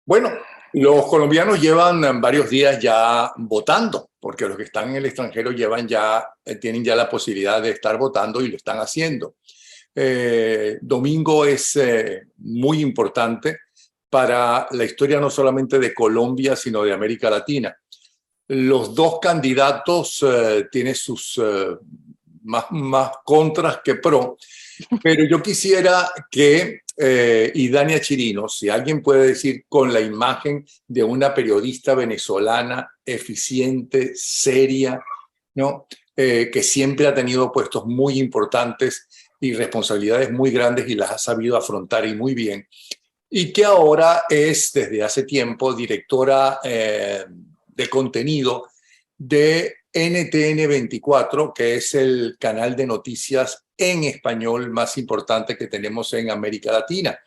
Bueno, los colombianos llevan varios días ya votando, porque los que están en el extranjero tienen ya la posibilidad de estar votando y lo están haciendo. Domingo es muy importante para la historia no solamente de Colombia, sino de América Latina. Los dos candidatos tienen sus más contras que pro, pero yo quisiera que Idania Chirinos, si alguien puede decir con la imagen de una periodista venezolana eficiente, seria, ¿no? Que siempre ha tenido puestos muy importantes y responsabilidades muy grandes y las ha sabido afrontar y muy bien, y que ahora es desde hace tiempo directora de contenido de NTN 24, que es el canal de noticias en español más importante que tenemos en América Latina.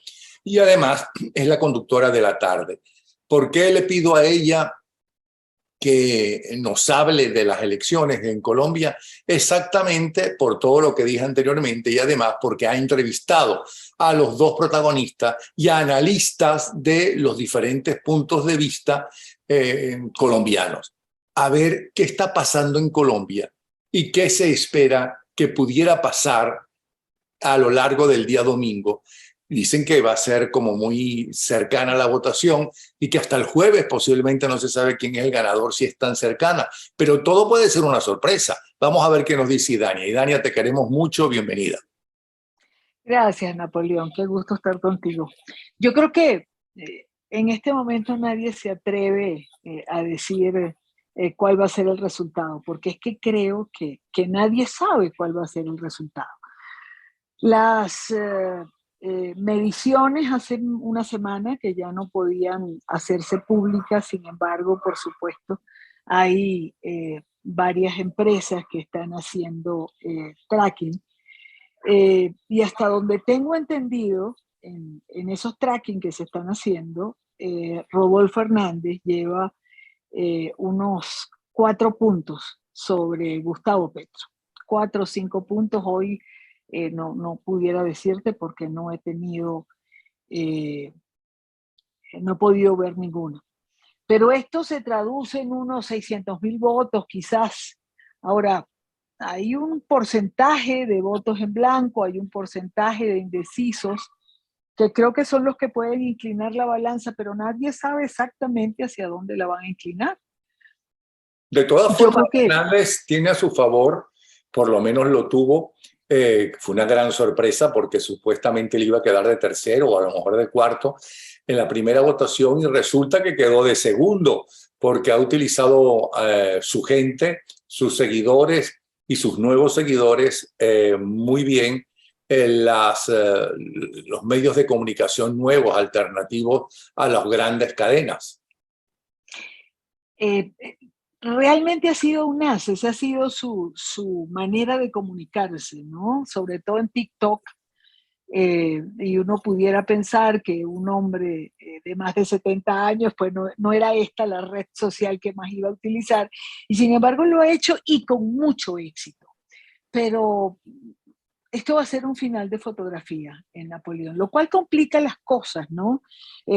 Y además es la conductora de la tarde. ¿Por qué le pido a ella que nos hable de las elecciones en Colombia? Exactamente por todo lo que dije anteriormente y además porque ha entrevistado a los dos protagonistas y a analistas de los diferentes puntos de vista colombianos. A ver qué está pasando en Colombia y qué se espera que pudiera pasar a lo largo del día domingo. Dicen que va a ser como muy cercana a la votación y que hasta el jueves posiblemente no se sabe quién es el ganador, si es tan cercana, pero todo puede ser una sorpresa. Vamos a ver qué nos dice Idania. Idania, te queremos mucho, bienvenida. Gracias, Napoleón, qué gusto estar contigo. Yo creo que en este momento nadie se atreve a decir cuál va a ser el resultado, porque es que creo que nadie sabe cuál va a ser el resultado. Las mediciones hace una semana que ya no podían hacerse públicas, sin embargo, por supuesto, hay varias empresas que están haciendo tracking. Y hasta donde tengo entendido, en esos tracking que se están haciendo, Rodolfo Hernández lleva unos 4 puntos sobre Gustavo Petro. 4 o 5 puntos hoy no pudiera decirte porque eh, no he podido ver ninguno. Pero esto se traduce en unos 600.000 votos quizás. Ahora, hay un porcentaje de votos en blanco, hay un porcentaje de indecisos, que creo que son los que pueden inclinar la balanza, pero nadie sabe exactamente hacia dónde la van a inclinar. De todas Yo formas, creo que Hernández tiene a su favor, por lo menos lo tuvo, fue una gran sorpresa porque supuestamente le iba a quedar de tercero o a lo mejor de cuarto en la primera votación y resulta que quedó de segundo porque ha utilizado su gente, sus seguidores y sus nuevos seguidores muy bien en los medios de comunicación nuevos, alternativos a las grandes cadenas. eh, realmente ha sido un as, esa ha sido su manera de comunicarse, ¿no? Sobre todo en TikTok. Y uno pudiera pensar que un hombre de más de 70 años, pues no era esta la red social que más iba a utilizar, y sin embargo lo ha hecho y con mucho éxito. Pero esto va a ser un final de fotografía en Napoleón, lo cual complica las cosas, ¿no?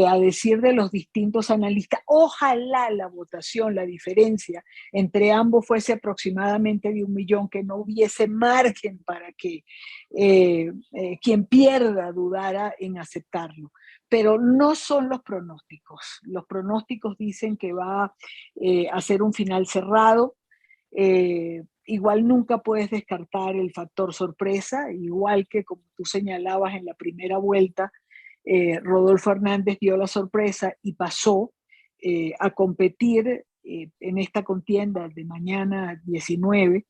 A decir de los distintos analistas, ojalá la votación, la diferencia entre ambos fuese aproximadamente de 1 millón, que no hubiese margen para que quien pierda dudara en aceptarlo. Pero no son los pronósticos. Los pronósticos dicen que va a ser un final cerrado. Igual nunca puedes descartar el factor sorpresa, igual que como tú señalabas en la primera vuelta, Rodolfo Hernández dio la sorpresa y pasó a competir en esta contienda de mañana 19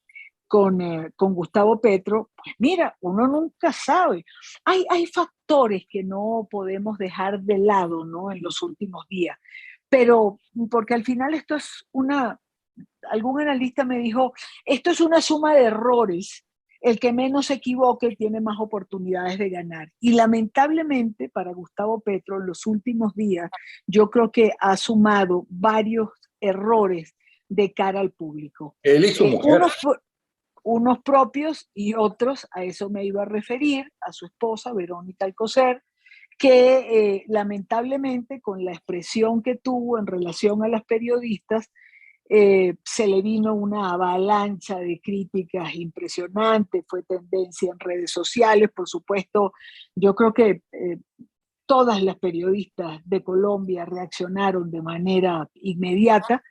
con Gustavo Petro. Pues mira, uno nunca sabe. Hay factores que no podemos dejar de lado, ¿no? En los últimos días, pero porque al final esto es algún analista me dijo, esto es una suma de errores. El que menos se equivoque tiene más oportunidades de ganar. Y lamentablemente para Gustavo Petro en los últimos días, yo creo que ha sumado varios errores de cara al público. Él y su mujer. Unos propios y otros, a eso me iba a referir, a su esposa Verónica Alcocer, que lamentablemente con la expresión que tuvo en relación a las periodistas, se le vino una avalancha de críticas impresionante, fue tendencia en redes sociales, por supuesto, yo creo que todas las periodistas de Colombia reaccionaron de manera inmediata,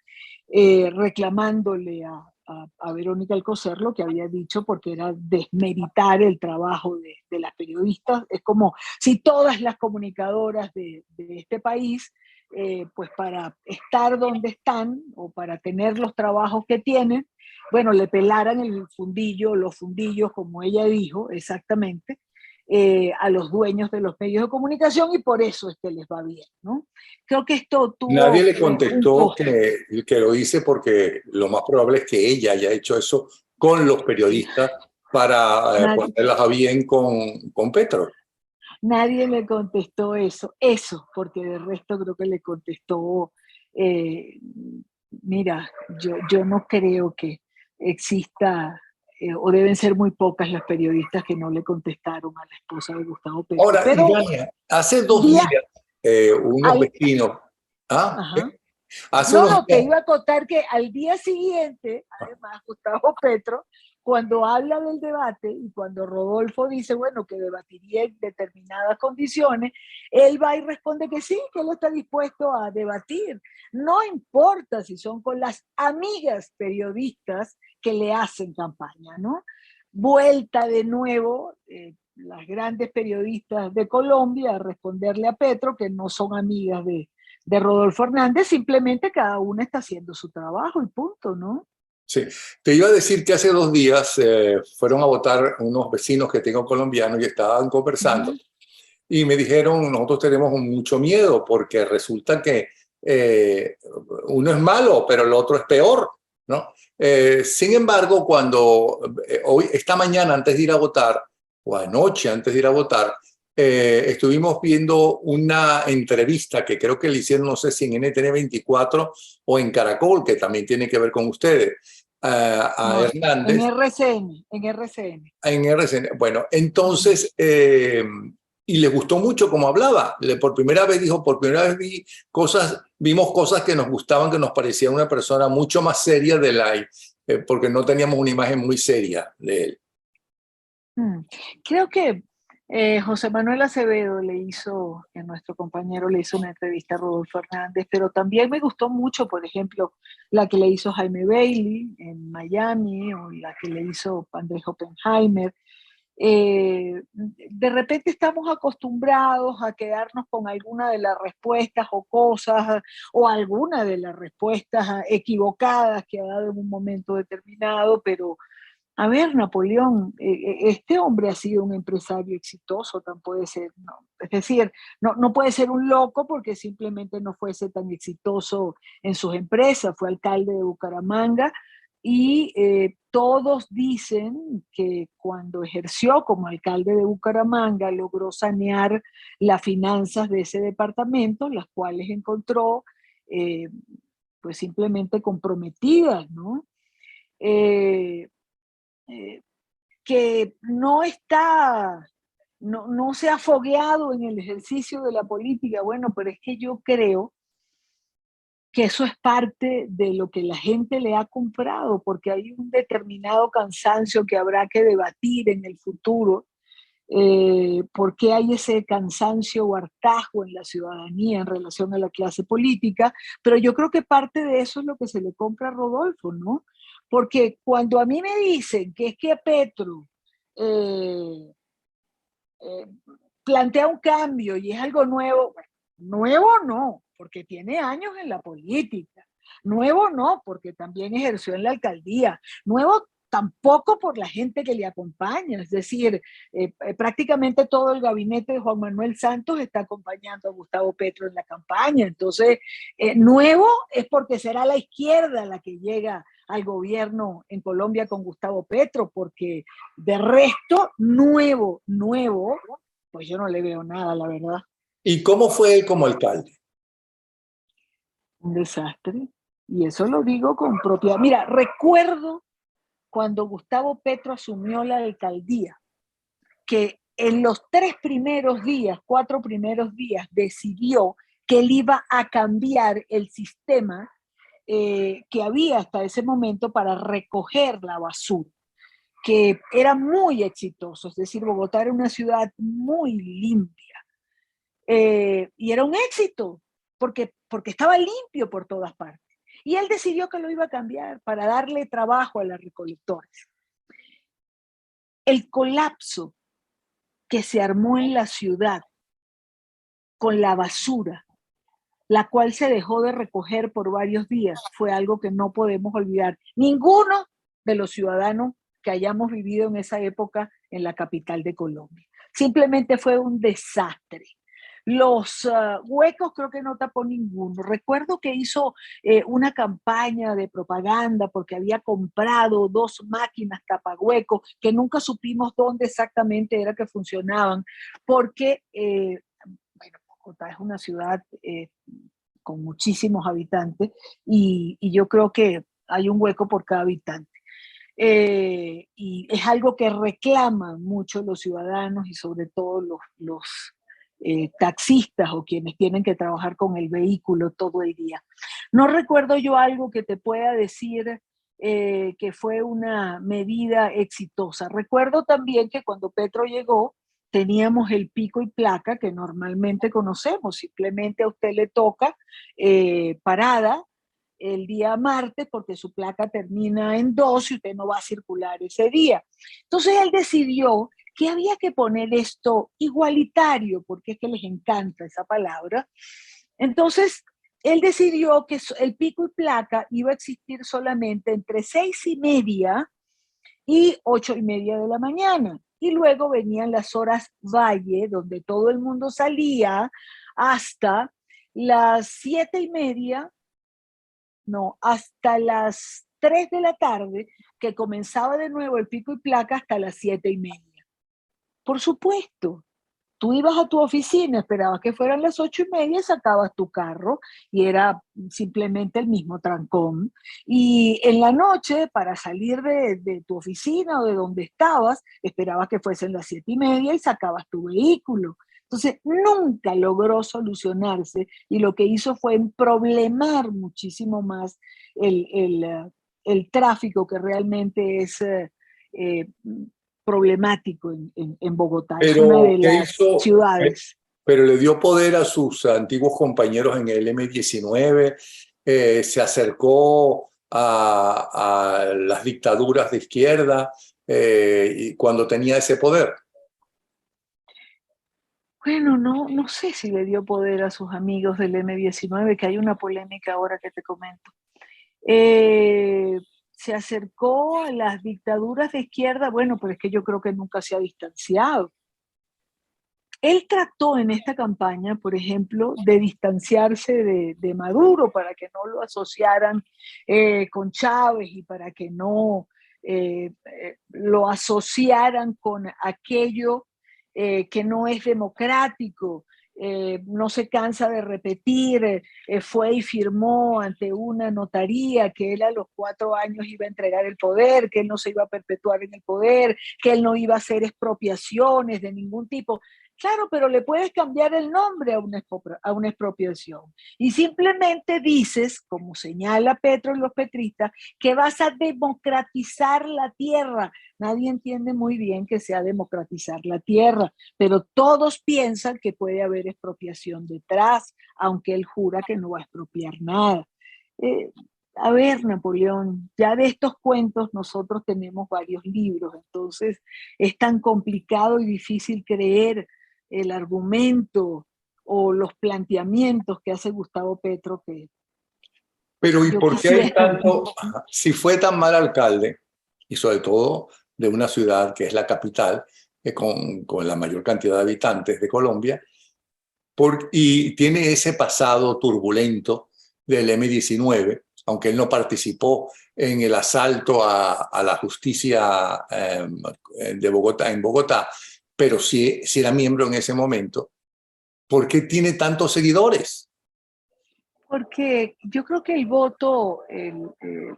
reclamándole a Verónica Alcocer lo que había dicho, porque era desmeritar el trabajo de las periodistas. Es como si todas las comunicadoras de este país, pues para estar donde están o para tener los trabajos que tienen, bueno, le pelaran el fundillo, los fundillos, como ella dijo exactamente, a los dueños de los medios de comunicación, y por eso es que les va bien, ¿no? Creo que esto Nadie tuvo le un contestó costo. que lo hice porque lo más probable es que ella haya hecho eso con los periodistas para Nadie, ponerlas a bien con Petro. nadie le contestó eso, porque de resto creo que le contestó, eh, mira, yo no creo que exista, o deben ser muy pocas las periodistas que no le contestaron a la esposa de Gustavo Petro. Ahora, Pero Ivania, hace 2 días día, unos al, vecinos, ¿ah? ajá. Hace No, unos no, te días, iba a contar que al día siguiente, además, Gustavo Petro, cuando habla del debate y cuando Rodolfo dice, bueno, que debatiría en determinadas condiciones, él va y responde que sí, que él está dispuesto a debatir. No importa si son con las amigas periodistas que le hacen campaña, ¿no? Vuelta de nuevo, las grandes periodistas de Colombia a responderle a Petro que no son amigas de Rodolfo Hernández, simplemente cada una está haciendo su trabajo y punto, ¿no? sí, te iba a decir que hace 2 días fueron a votar unos vecinos que tengo colombianos y estaban conversando Uh-huh. y me dijeron, nosotros tenemos mucho miedo porque resulta que eh, uno es malo, pero el otro es peor, ¿no? Sin embargo, cuando esta mañana antes de ir a votar, o anoche antes de ir a votar, estuvimos viendo una entrevista que creo que le hicieron, no sé si en NTN 24 o en Caracol, que también tiene que ver con ustedes, a No, en Hernández RCN, en RCN. en RCN. Bueno, Uh-huh. entonces, y le gustó mucho cómo hablaba. Por primera vez dijo, por primera vez vimos cosas que nos gustaban, que nos parecía una persona mucho más seria de porque no teníamos una imagen muy seria de él. Mm. Creo que José Manuel Acevedo nuestro compañero le hizo una entrevista a Rodolfo Hernández, pero también me gustó mucho, por ejemplo, la que le hizo Jaime Bailey en Miami o la que le hizo Andrés Oppenheimer. De repente estamos acostumbrados a quedarnos con alguna de las respuestas o cosas o alguna de las respuestas equivocadas que ha dado en un momento determinado, pero a ver, Napoleón, este hombre ha sido un empresario exitoso, tan puede ser, no, es decir, no puede ser un loco porque simplemente no fuese tan exitoso en sus empresas, fue alcalde de Bucaramanga y todos dicen que cuando ejerció como alcalde de Bucaramanga logró sanear las finanzas de ese departamento, las cuales encontró eh, pues simplemente comprometidas, ¿no? Eh, eh, que no se ha fogueado en el ejercicio de la política. Bueno, pero es que yo creo que eso es parte de lo que la gente le ha comprado, porque hay un determinado cansancio que habrá que debatir en el futuro. ¿Por qué hay ese cansancio o hartazgo en la ciudadanía en relación a la clase política? Pero yo creo que parte de eso es lo que se le compra a Rodolfo, ¿no? Porque cuando a mí me dicen que es que Petro eh, eh, plantea un cambio y es algo nuevo, bueno, nuevo no, porque tiene años en la política. Nuevo no, porque también ejerció en la alcaldía. Nuevo tampoco por la gente que le acompaña. Es decir, prácticamente todo el gabinete de Juan Manuel Santos está acompañando a Gustavo Petro en la campaña. Entonces, nuevo es porque será la izquierda la que llega al gobierno en Colombia con Gustavo Petro, porque de resto, nuevo, pues yo no le veo nada, la verdad. ¿Y cómo fue él como alcalde? Un desastre. Y eso lo digo con propiedad. Mira, recuerdo cuando Gustavo Petro asumió la alcaldía, que en los 4 primeros días, decidió que él iba a cambiar el sistema que había hasta ese momento para recoger la basura, que era muy exitoso. Es decir, Bogotá era una ciudad muy limpia y era un éxito porque estaba limpio por todas partes. Y él decidió que lo iba a cambiar para darle trabajo a los recolectores. El colapso que se armó en la ciudad con la basura, la cual se dejó de recoger por varios días, fue algo que no podemos olvidar. Ninguno de los ciudadanos que hayamos vivido en esa época en la capital de Colombia. Simplemente fue un desastre. Los huecos creo que no tapó ninguno. Recuerdo que hizo una campaña de propaganda porque había comprado 2 máquinas tapahuecos que nunca supimos dónde exactamente era que funcionaban, porque bueno, Bogotá es una ciudad con muchísimos habitantes y yo creo que hay un hueco por cada habitante. Y es algo que reclaman mucho los ciudadanos y sobre todo los taxistas o quienes tienen que trabajar con el vehículo todo el día. No recuerdo yo algo que te pueda decir que fue una medida exitosa. Recuerdo también que cuando Petro llegó, teníamos el pico y placa que normalmente conocemos. Simplemente a usted le toca parada el día martes porque su placa termina en 2 y usted no va a circular ese día. Entonces él decidió que había que poner esto igualitario, porque es que les encanta esa palabra. Entonces él decidió que el pico y placa iba a existir solamente entre 6:30 y 8:30 de la mañana. Y luego venían las horas valle, donde todo el mundo salía hasta las 7:30, no, hasta las 3 de la tarde, que comenzaba de nuevo el pico y placa hasta las 7:30. Por supuesto, tú ibas a tu oficina, esperabas que fueran las 8:30, sacabas tu carro y era simplemente el mismo trancón. Y en la noche, para salir de tu oficina o de donde estabas, esperabas que fuesen las 7:30 y sacabas tu vehículo. Entonces, nunca logró solucionarse y lo que hizo fue problemar muchísimo más el tráfico que realmente es eh, problemático en Bogotá. Es una Pero, de ¿qué las hizo? ciudades. Pero le dio poder a sus antiguos compañeros en el M-19, se acercó a las dictaduras de izquierda y cuando tenía ese poder. Bueno, no sé si le dio poder a sus amigos del M-19, que hay una polémica ahora que te comento. Eh, Se acercó a las dictaduras de izquierda, bueno, pero es que yo creo que nunca se ha distanciado. Él trató en esta campaña, por ejemplo, de distanciarse de Maduro para que no lo asociaran con Chávez y para que no lo asociaran con aquello que no es democrático. No se cansa de repetir, fue y firmó ante una notaría que él a los 4 años iba a entregar el poder, que él no se iba a perpetuar en el poder, que él no iba a hacer expropiaciones de ningún tipo. Claro, pero le puedes cambiar el nombre a una expropiación. Y simplemente dices, como señala Petro y los petristas, que vas a democratizar la tierra. Nadie entiende muy bien que sea democratizar la tierra, pero todos piensan que puede haber expropiación detrás, aunque él jura que no va a expropiar nada. Eh, a ver, Napoleón, ya de estos cuentos nosotros tenemos varios libros, entonces es tan complicado y difícil creer el argumento o los planteamientos que hace Gustavo Petro que Pero ¿y yo por qué hay quisiera. tanto? Si fue tan mal alcalde, y sobre todo de una ciudad que es la capital, con la mayor cantidad de habitantes de Colombia, y tiene ese pasado turbulento del M-19, aunque él no participó en el asalto a la justicia de Bogotá, en Bogotá, pero sí era miembro en ese momento. ¿Por qué tiene tantos seguidores? Porque yo creo que el voto,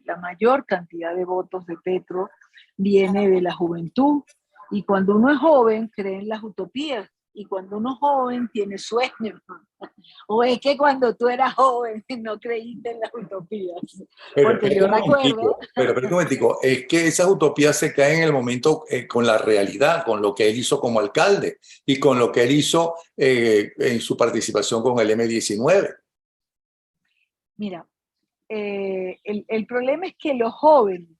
la mayor cantidad de votos de Petro viene de la juventud, Y cuando uno es joven, cree en las utopías. Y cuando uno es joven, tiene sueños. O es que cuando tú eras joven no creíste en las utopías. Pero Porque espera yo un recuerdo, momentico, pero espera un momentico, es que esas utopías se caen en el momento con la realidad, con lo que él hizo como alcalde y con lo que él hizo en su participación con el M-19. mira, el problema es que los jóvenes,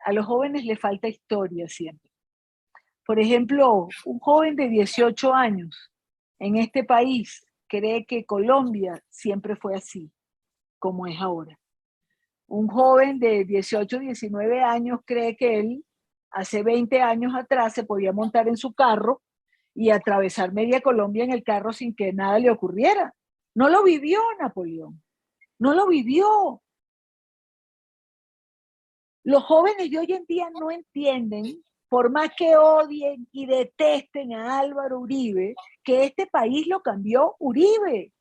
a los jóvenes les falta historia siempre. Por ejemplo, un joven de 18 años en este país cree que Colombia siempre fue así, como es ahora. Un joven de 18, 19 años cree que él hace 20 años atrás se podía montar en su carro y atravesar media Colombia en el carro sin que nada le ocurriera. No lo vivió Napoleón, no lo vivió. Los jóvenes de hoy en día no entienden, por más que odien y detesten a Álvaro Uribe, que este país lo cambió Uribe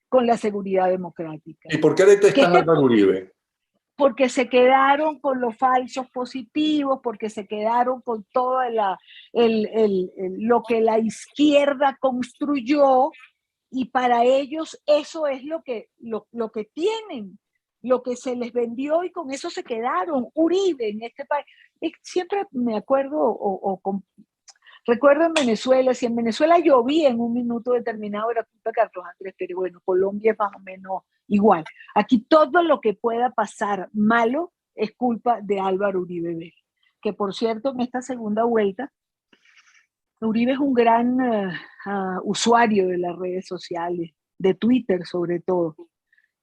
con la seguridad democrática. ¿Y por qué Que detestan a este, Álvaro Uribe? porque se quedaron con los falsos positivos, porque se quedaron con todo lo que la izquierda construyó, y para ellos eso es lo que tienen, lo que se les vendió, y con eso se quedaron. Uribe en este país. Siempre me acuerdo, recuerdo en Venezuela, si en Venezuela llovía en un minuto determinado era culpa de Carlos Andrés, pero bueno, Colombia es más o menos igual. Aquí todo lo que pueda pasar malo es culpa de Álvaro Uribe Vélez, que por cierto en esta segunda vuelta, Uribe es un gran usuario de las redes sociales, de Twitter sobre todo,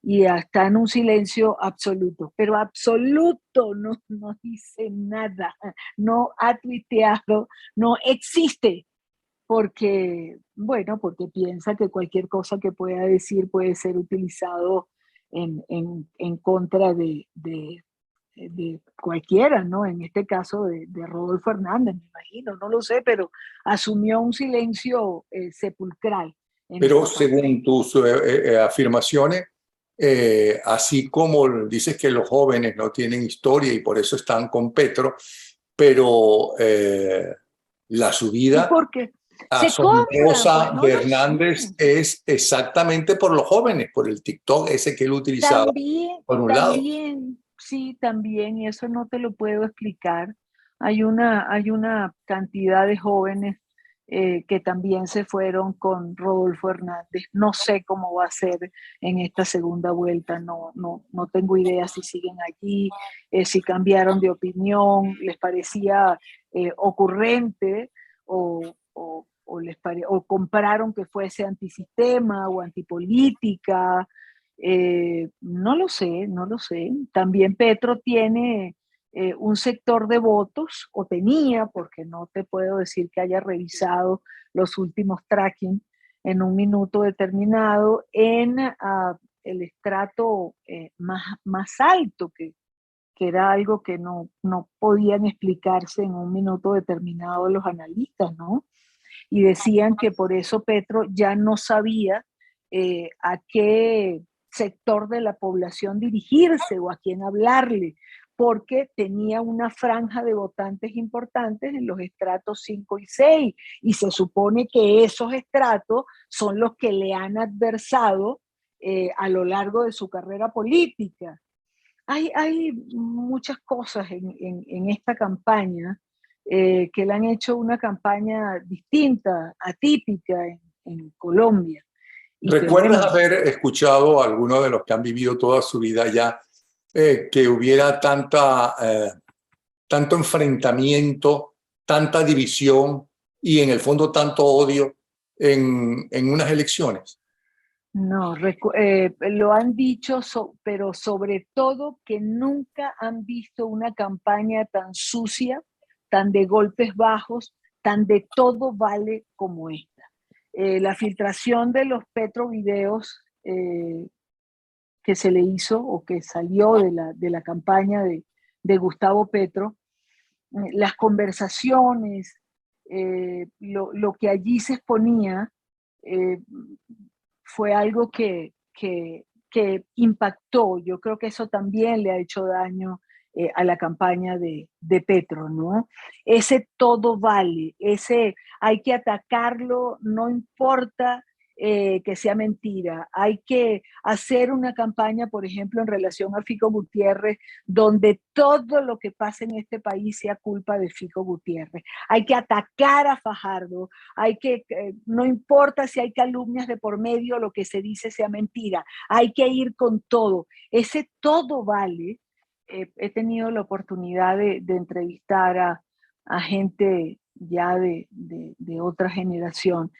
y está en un silencio absoluto, pero absoluto, no dice nada, no ha tuiteado, no existe, porque, bueno, porque piensa que cualquier cosa que pueda decir puede ser utilizado en contra de cualquiera, ¿no? En este caso de Rodolfo Hernández, me imagino, no lo sé, pero asumió un silencio sepulcral en Pero esta parte. según tus afirmaciones, así como dices que los jóvenes no tienen historia y por eso están con Petro, pero la ¿Y subida por qué? Se compran, pues asombrosa no de lo sé. Hernández es exactamente por los jóvenes, por el TikTok ese que él utilizaba, También, por un lado. también, sí, también, y eso no te lo puedo explicar. Hay una cantidad de jóvenes que también se fueron con Rodolfo Hernández. No sé cómo va a ser en esta segunda vuelta, no tengo idea si siguen allí, si cambiaron de opinión, les parecía ocurrente o compraron que fuese antisistema o antipolítica. No lo sé, no lo sé. También Petro tiene un sector de votos, o tenía, porque no te puedo decir que haya revisado los últimos tracking en un minuto determinado, en el estrato más alto, que era algo que no podían explicarse en un minuto determinado los analistas, ¿no? Y decían que por eso Petro ya no sabía a qué sector de la población dirigirse o a quién hablarle, porque tenía una franja de votantes importantes en los estratos 5 y 6, y se supone que esos estratos son los que le han adversado a lo largo de su carrera política. Hay muchas cosas en esta campaña que le han hecho una campaña distinta, atípica en Colombia. Y que ¿Recuerdas bueno, haber escuchado a alguno de los que han vivido toda su vida ya que hubiera tanto enfrentamiento, tanta división y en el fondo tanto odio en unas elecciones? no, lo han dicho, pero sobre todo que nunca han visto una campaña tan sucia, tan de golpes bajos, tan de todo vale como esta. La filtración de los petrovideos que se le hizo o que salió de la campaña de Gustavo Petro, las conversaciones, lo que allí se exponía, eh, fue algo que impactó. Yo creo que eso también le ha hecho daño a la campaña de Petro, ¿no? Ese todo vale, ese hay que atacarlo, no importa que sea mentira. Hay que hacer una campaña, por ejemplo, en relación a Fico Gutiérrez, donde todo lo que pasa en este país sea culpa de Fico Gutiérrez. Hay que atacar a Fajardo, no importa si hay calumnias de por medio, lo que se dice sea mentira, hay que ir con todo. Ese todo vale. He tenido la oportunidad de entrevistar a gente ya de otra generación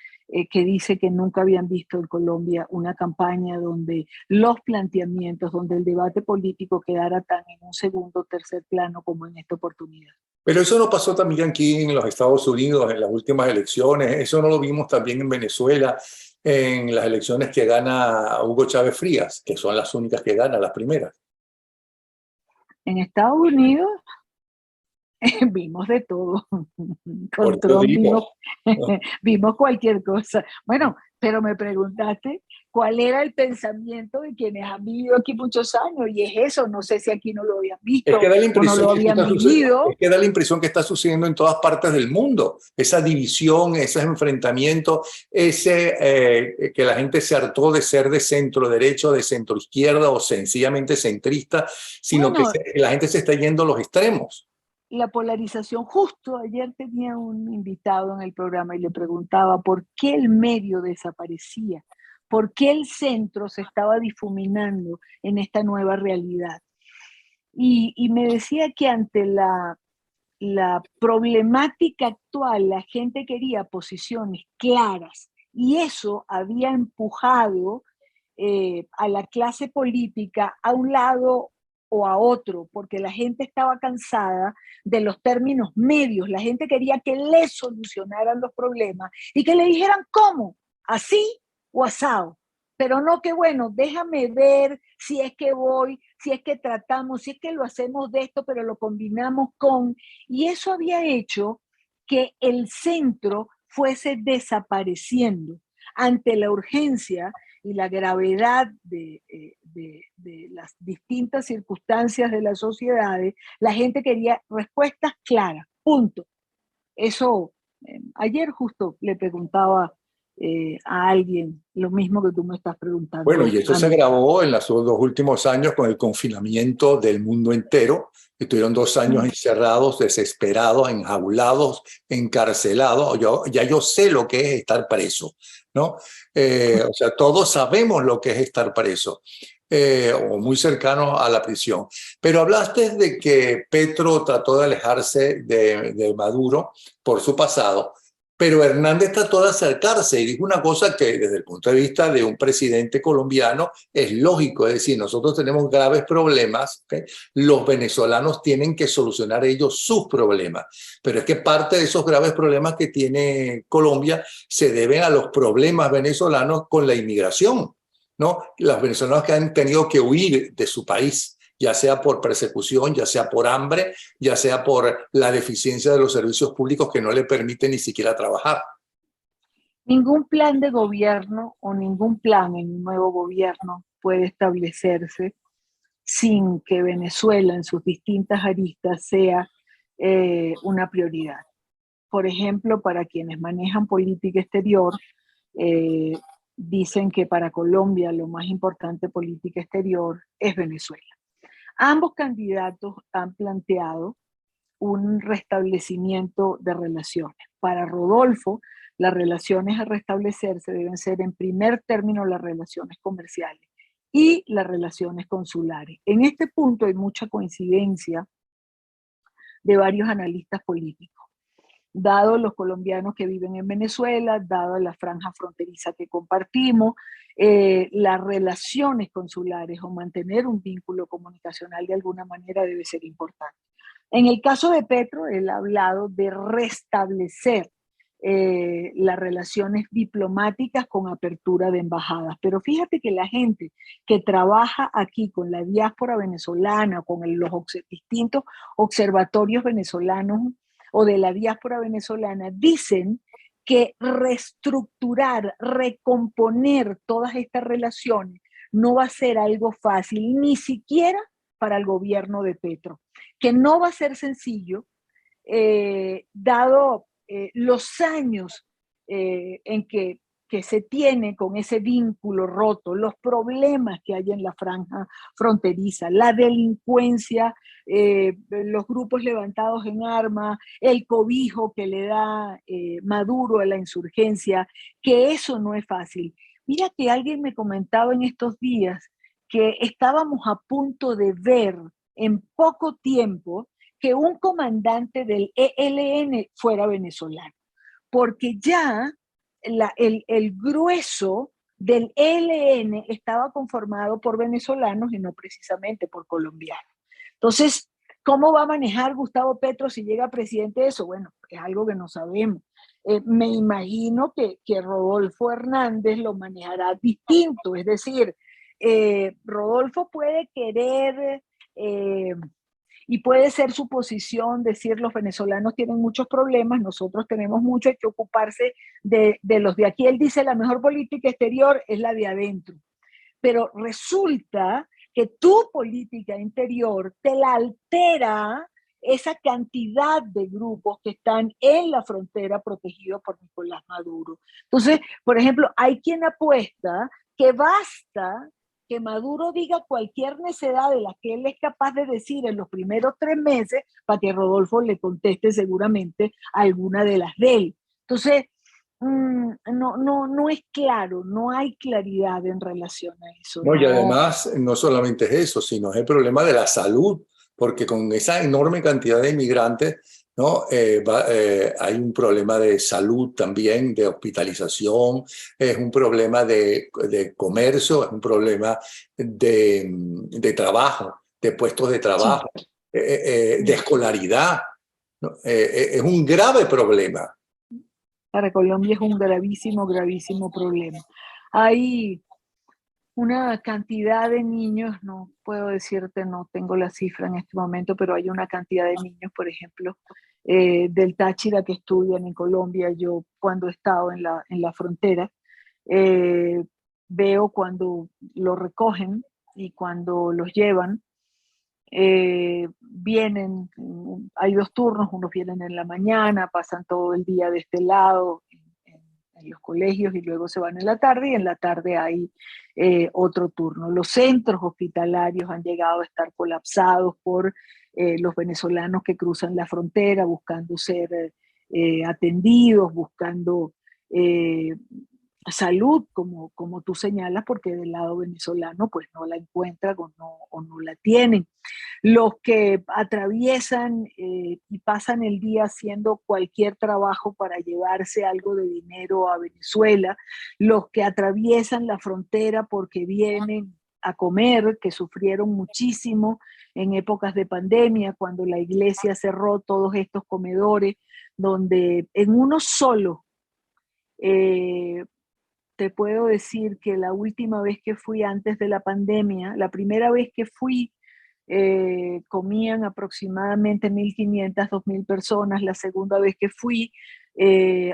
que dice que nunca habían visto en Colombia una campaña donde los planteamientos, donde el debate político quedara tan en un segundo o tercer plano como en esta oportunidad. Pero eso no pasó también aquí en los Estados Unidos en las últimas elecciones, eso no lo vimos también en Venezuela en las elecciones que gana Hugo Chávez Frías, que son las únicas que ganan, las primeras. En Estados Unidos vimos de todo. Por Con eso Trump digo, vimos cualquier cosa. Bueno, pero me preguntaste cuál era el pensamiento de quienes han vivido aquí muchos años, y es eso, no sé si aquí no lo habían es que visto da la o no impresión lo que habían vivido. es que da la impresión que está sucediendo en todas partes del mundo. Esa división, ese enfrentamiento, que la gente se hartó de ser de centro derecho, de centro izquierda o sencillamente centrista, sino que Bueno, la gente se está yendo a los extremos. la polarización, justo ayer tenía un invitado en el programa y le preguntaba por qué el medio desaparecía, por qué el centro se estaba difuminando en esta nueva realidad. Y me decía que ante la problemática actual, la gente quería posiciones claras y eso había empujado a la clase política a un lado o a otro, porque la gente estaba cansada de los términos medios, la gente quería que le solucionaran los problemas y que le dijeran cómo, así o asado, pero no que bueno, déjame ver si es que voy, si es que tratamos, si es que lo hacemos de esto, pero lo combinamos con, y eso había hecho que el centro fuese desapareciendo ante la urgencia y la gravedad de las distintas circunstancias de las sociedades. La gente quería respuestas claras, punto. Eso, ayer justo le preguntaba a alguien lo mismo que tú me estás Bueno, preguntando y eso a se mí. agravó en los 2 últimos años con el confinamiento del mundo entero. Estuvieron 2 años encerrados, desesperados, enjaulados, encarcelados. Ya yo sé lo que es estar preso, ¿no? O sea, todos sabemos lo que es estar preso, o muy cercano a la prisión. Pero hablaste de que Petro trató de alejarse de Maduro por su pasado. Pero Hernández trató de acercarse y dijo una cosa que desde el punto de vista de un presidente colombiano es lógico, es decir, nosotros tenemos graves problemas, ¿okay? Los venezolanos tienen que solucionar ellos sus problemas, pero es que parte de esos graves problemas que tiene Colombia se deben a los problemas venezolanos con la inmigración, ¿no? Los venezolanos que han tenido que huir de su país, ya sea por persecución, ya sea por hambre, ya sea por la deficiencia de los servicios públicos que no le permiten ni siquiera trabajar. Ningún plan de gobierno o ningún plan en un nuevo gobierno puede establecerse sin que Venezuela en sus distintas aristas sea una prioridad. Por ejemplo, para quienes manejan política exterior, eh, dicen que para Colombia lo más importante política exterior es Venezuela. Ambos candidatos han planteado un restablecimiento de relaciones. Para Rodolfo, las relaciones a restablecerse deben ser en primer término las relaciones comerciales y las relaciones consulares. En este punto hay mucha coincidencia de varios analistas políticos. Dado los colombianos que viven en Venezuela, dado la franja fronteriza que compartimos, las relaciones consulares o mantener un vínculo comunicacional de alguna manera debe ser importante. En el caso de Petro, él ha hablado de restablecer las relaciones diplomáticas con apertura de embajadas. Pero fíjate que la gente que trabaja aquí con la diáspora venezolana, con los distintos observatorios venezolanos o de la diáspora venezolana, dicen que reestructurar, recomponer todas estas relaciones no va a ser algo fácil, ni siquiera para el gobierno de Petro. que no va a ser sencillo, dado los años que se tiene con ese vínculo roto, los problemas que hay en la franja fronteriza, la delincuencia, los grupos levantados en armas, el cobijo que le da Maduro a la insurgencia, que eso no es fácil. Mira que alguien me comentaba en estos días que estábamos a punto de ver en poco tiempo que un comandante del ELN fuera venezolano, porque ya el grueso del ELN estaba conformado por venezolanos y no precisamente por colombianos. Entonces, ¿cómo va a manejar Gustavo Petro si llega presidente de eso? Bueno, es algo que no sabemos. Me imagino que Rodolfo Hernández lo manejará distinto, es decir, Rodolfo puede querer y puede ser su posición decir los venezolanos tienen muchos problemas, nosotros tenemos mucho, hay que ocuparse de los de aquí. Él dice la mejor política exterior es la de adentro, pero resulta que tu política interior te la altera esa cantidad de grupos que están en la frontera protegidos por Nicolás Maduro. Entonces, por ejemplo, hay quien apuesta que basta que Maduro diga cualquier necedad de la que él es capaz de decir en los primeros 3 meses para que Rodolfo le conteste seguramente alguna de las de él. Entonces, no es claro, no hay claridad en relación a eso. No, y además, no solamente es eso, sino es el problema de la salud, porque con esa enorme cantidad de inmigrantes, ¿no? Hay un problema de salud también, de hospitalización, es un problema de comercio, es un problema de trabajo, de puestos de trabajo, Sí. De escolaridad, ¿no? Es un grave problema. Para Colombia es un gravísimo, gravísimo problema. Hay una cantidad de niños, no puedo decirte, no tengo la cifra en este momento, pero hay una cantidad de niños, por ejemplo, del Táchira que estudian en Colombia. Yo cuando he estado en la frontera, veo cuando los recogen y cuando los llevan, vienen, hay 2 turnos, unos vienen en la mañana, pasan todo el día de este lado en los colegios y luego se van en la tarde, y en la tarde hay otro turno. Los centros hospitalarios han llegado a estar colapsados por los venezolanos que cruzan la frontera buscando ser atendidos, buscando salud, como tú señalas, porque del lado venezolano pues no la encuentran o no la tienen. Los que atraviesan y pasan el día haciendo cualquier trabajo para llevarse algo de dinero a Venezuela, los que atraviesan la frontera porque vienen a comer, que sufrieron muchísimo en épocas de pandemia, cuando la iglesia cerró todos estos comedores, donde en uno solo, te puedo decir que la última vez que fui antes de la pandemia, la primera vez que fui, comían aproximadamente 1.500, 2.000 personas. La segunda vez que fui,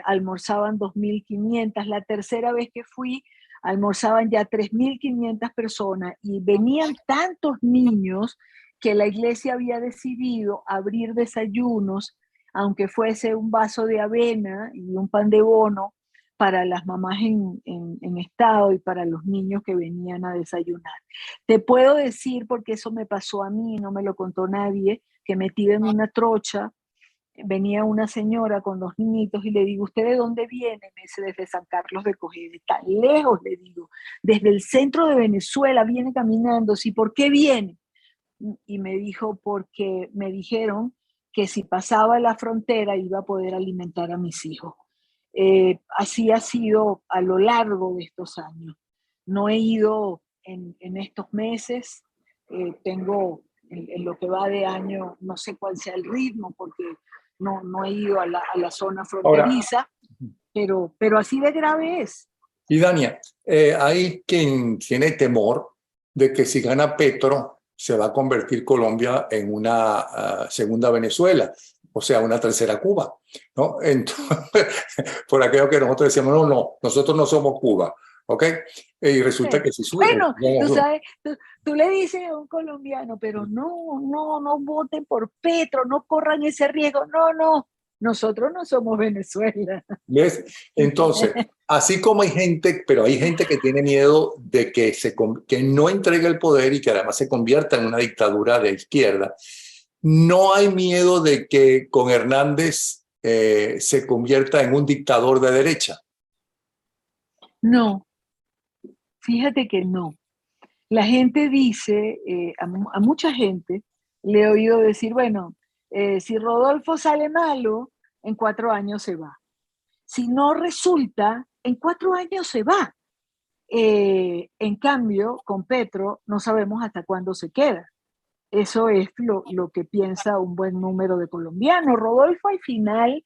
almorzaban 2.500. La tercera vez que fui, almorzaban ya 3.500 personas y venían tantos niños que la iglesia había decidido abrir desayunos, aunque fuese un vaso de avena y un pan de bono, para las mamás en estado y para los niños que venían a desayunar. Te puedo decir, porque eso me pasó a mí, no me lo contó nadie, que metida en una trocha, venía una señora con 2 niñitos y le digo, ¿usted de dónde viene? Me dice, desde San Carlos de Cogede. Tan lejos, le digo, desde el centro de Venezuela viene caminando. ¿Sí? ¿Por qué viene? Y me dijo, porque me dijeron que si pasaba la frontera iba a poder alimentar a mis hijos. Así ha sido a lo largo de estos años. No he ido en estos meses, tengo en lo que va de año, no sé cuál sea el ritmo, porque no he ido a la zona Ahora, fronteriza, pero así de grave es. y Dania, hay quien tiene temor de que si gana Petro se va a convertir Colombia en una segunda Venezuela, o sea, una tercera Cuba, ¿no? Entonces, por aquello que nosotros decíamos, no, nosotros no somos Cuba, ¿ok? Y resulta que si sube, bueno, tú sabes, tú le dices a un colombiano, pero no voten por Petro, no corran ese riesgo. No, nosotros no somos Venezuela. ¿ves? Entonces, así como hay gente, pero hay gente que tiene miedo de que no entregue el poder y que además se convierta en una dictadura de izquierda, no hay miedo de que con Hernández se convierta en un dictador de derecha. No, fíjate que no. La gente dice, a mucha gente le he oído decir, bueno, si Rodolfo sale malo, en 4 años se va. Si no resulta, en 4 años se va. En cambio, con Petro no sabemos hasta cuándo se queda. Eso es lo que piensa un buen número de colombianos. Rodolfo al final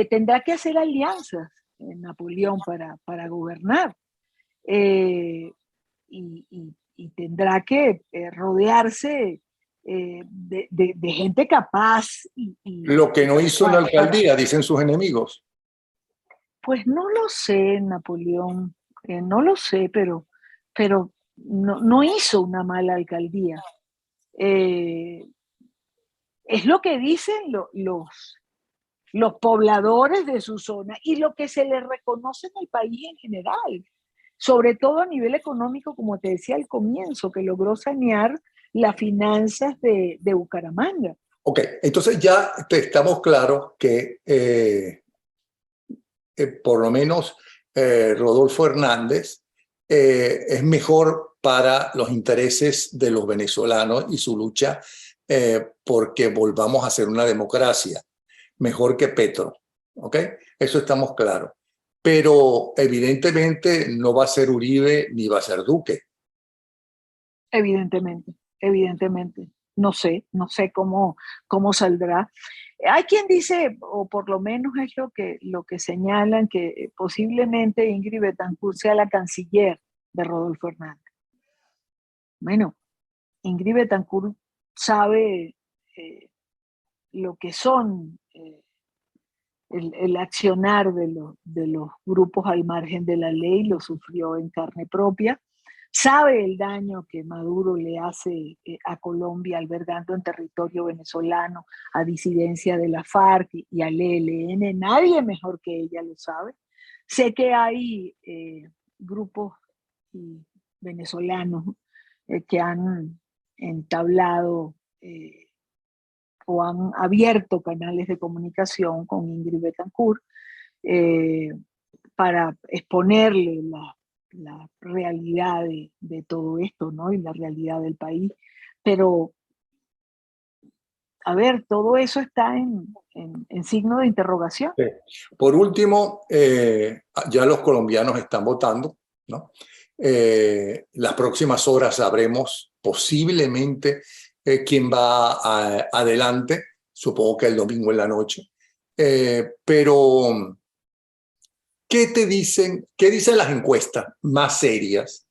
tendrá que hacer alianzas en Napoleón para gobernar. Y tendrá que rodearse de gente capaz. Lo que no hizo en la alcaldía, dicen sus enemigos. Pues no lo sé, Napoleón, no lo sé, pero no hizo una mala alcaldía. Es lo que dicen los pobladores de su zona y lo que se le reconoce en el país en general, sobre todo a nivel económico, como te decía al comienzo, que logró sanear las finanzas de Bucaramanga. Ok, entonces ya estamos claros que por lo menos Rodolfo Hernández es mejor para los intereses de los venezolanos y su lucha porque volvamos a ser una democracia, mejor que Petro, ¿ok? Eso estamos claros. Pero evidentemente no va a ser Uribe ni va a ser Duque. Evidentemente. No sé cómo saldrá. Hay quien dice, o por lo menos es lo que señalan, que posiblemente Ingrid Betancourt sea la canciller de Rodolfo Hernández. Bueno, Ingrid Betancourt sabe lo que son el accionar de los grupos al margen de la ley, lo sufrió en carne propia, sabe el daño que Maduro le hace a Colombia albergando en territorio venezolano a disidencia de la FARC y al ELN, nadie mejor que ella lo sabe. Sé que hay grupos venezolanos que han entablado o han abierto canales de comunicación con Ingrid Betancourt eh, para exponerle la realidad de todo esto, ¿no? Y la realidad del país. Pero, a ver, todo eso está en signo de interrogación. Sí. Por último, ya los colombianos están votando, ¿no? Las próximas horas sabremos posiblemente quién va adelante, supongo que el domingo en la noche. Pero, qué dicen las encuestas más serias,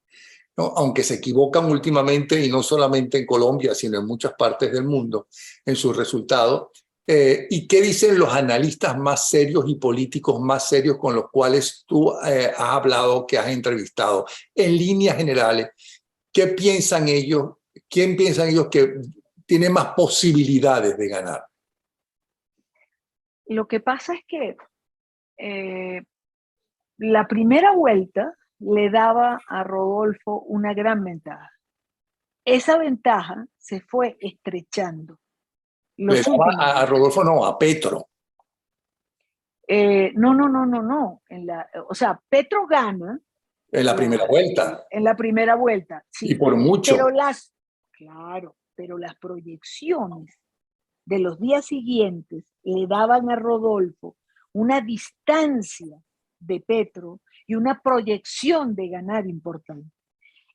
¿no? Aunque se equivocan últimamente y no solamente en Colombia, sino en muchas partes del mundo en sus resultados? ¿Y qué dicen los analistas más serios y políticos más serios con los cuales tú has hablado, que has entrevistado? En líneas generales, ¿qué piensan ellos? ¿Quién piensan ellos que tiene más posibilidades de ganar? Lo que pasa es que la primera vuelta le daba a Rodolfo una gran ventaja. Esa ventaja se fue estrechando. Le Los daba últimos a días. Rodolfo, no, a Petro. No. O sea, Petro gana En la primera vuelta, en la primera vuelta, y sí, por mucho. pero pero las proyecciones de los días siguientes le daban a Rodolfo una distancia de Petro y una proyección de ganar importante.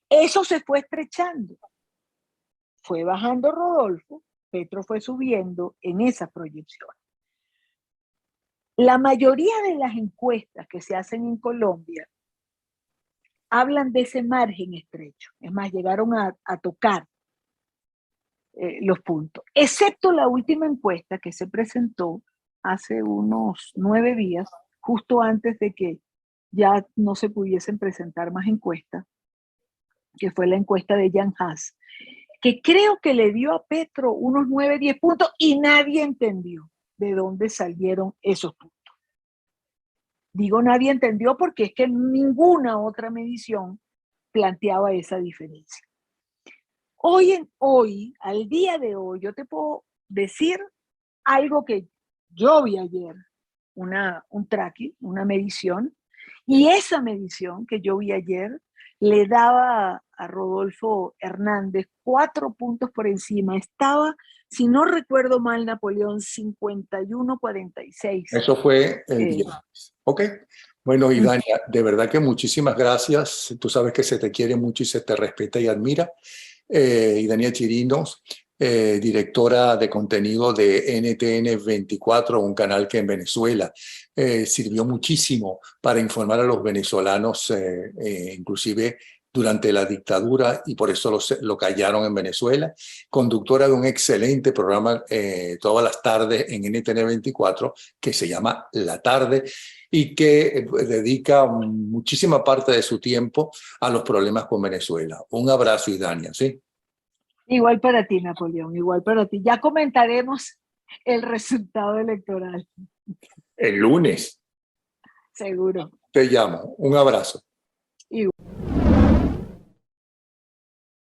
Eso se fue estrechando. Fue bajando Rodolfo, Petro fue subiendo en esa proyección. La mayoría de las encuestas que se hacen en Colombia hablan de ese margen estrecho. Es más, llegaron a tocar los puntos, excepto la última encuesta que se presentó hace unos 9 días, justo antes ya no se pudiesen presentar más encuestas, que fue la encuesta de Jan Haas, que creo que le dio a Petro unos 9, 10 puntos y nadie entendió de dónde salieron esos puntos. Digo nadie entendió porque es que ninguna otra medición planteaba esa diferencia. Hoy, al día de hoy, yo te puedo decir algo que yo vi ayer, un tracking, una medición, y esa medición que yo vi ayer le daba a Rodolfo Hernández 4 puntos por encima. Estaba, si no recuerdo mal, Napoleón 51-46. Eso fue el viernes. Ok. Bueno, Idania, de verdad que muchísimas gracias. Tú sabes que se te quiere mucho y se te respeta y admira. Idania Chirinos, directora de contenido de NTN 24, un canal que en Venezuela sirvió muchísimo para informar a los venezolanos, inclusive durante la dictadura, y por eso lo callaron en Venezuela. Conductora de un excelente programa todas las tardes en NTN 24 que se llama La Tarde y que dedica muchísima parte de su tiempo a los problemas con Venezuela. Un abrazo, Idania, ¿sí? Igual para ti, Napoleón, igual para ti. Ya comentaremos el resultado electoral. El lunes. Seguro. Te llamo. Un abrazo.